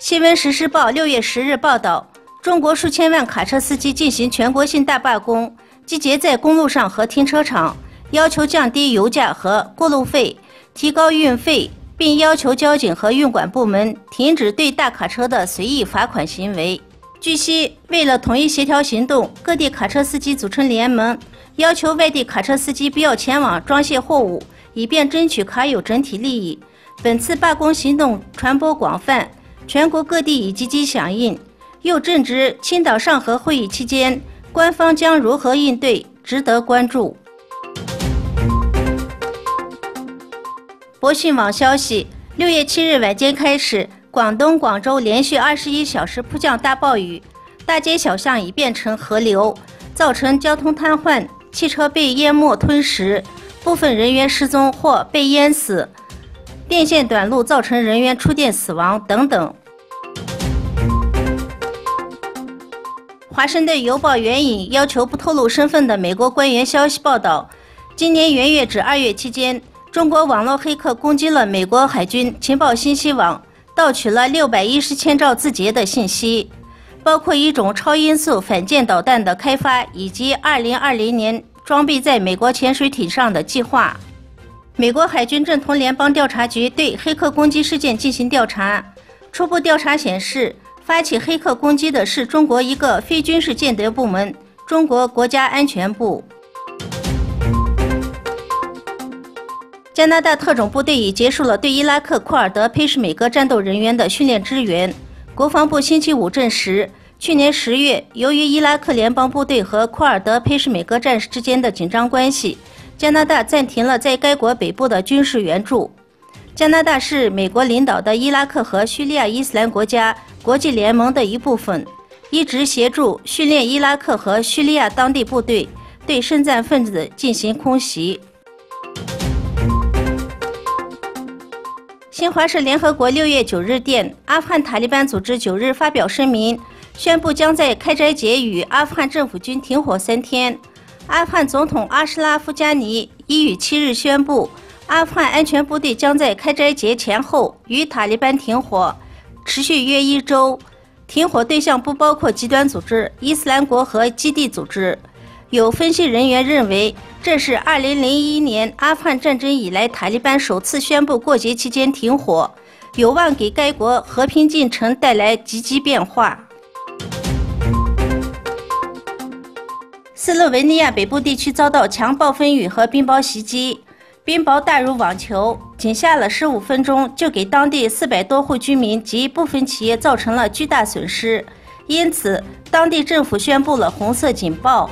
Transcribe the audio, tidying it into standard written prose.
新闻时事报6月10日报道，中国数千万卡车司机进行全国性大罢工，集结在公路上和停车场，要求降低油价和过路费，提高运费，并要求交警和运管部门停止对大卡车的随意罚款行为。据悉，为了统一协调行动，各地卡车司机组成联盟，要求外地卡车司机不要前往装卸货物，以便争取卡友整体利益。本次罢工行动传播广泛，全国各地已积极响应。又正值青岛上合会议期间，官方将如何应对，值得关注。博讯网消息，6月7日晚间开始，广东广州连续21小时扑降大暴雨，大街小巷已变成河流，造成交通瘫痪，汽车被淹没吞食，部分人员失踪或被淹死，电线短路造成人员触电死亡等等。华盛顿邮报援引要求不透露身份的美国官员消息报道，今年元月至2月期间，中国网络黑客攻击了美国海军情报信息网，盗取了610千兆字节的信息，包括一种超音速反舰导弹的开发，以及2020年装备在美国潜水艇上的计划。美国海军正同联邦调查局对黑客攻击事件进行调查，初步调查显示，发起黑客攻击的是中国一个非军事间谍部门——中国国家安全部。加拿大特种部队已结束了对伊拉克库尔德佩什美格战斗人员的训练支援。国防部星期五证实，去年10月，由于伊拉克联邦部队和库尔德佩什美格战士之间的紧张关系，加拿大暂停了在该国北部的军事援助。加拿大是美国领导的伊拉克和叙利亚伊斯兰国家国际联盟的一部分，一直协助训练伊拉克和叙利亚当地部队，对圣战分子进行空袭。新华社联合国6月9日电，阿富汗塔利班组织9日发表声明，宣布将在开斋节与阿富汗政府军停火3天。阿富汗总统阿什拉夫·加尼1与7日宣布，阿富汗安全部队将在开斋节前后与塔利班停火，持续约1周。停火对象不包括极端组织伊斯兰国和基地组织。有分析人员认为，这是2001年阿富汗战争以来塔利班首次宣布过节期间停火，有望给该国和平进程带来积极变化。斯洛文尼亚北部地区遭到强暴风雨和冰雹袭击，冰雹大如网球，仅下了15分钟就给当地400多户居民及部分企业造成了巨大损失，因此当地政府宣布了红色警报。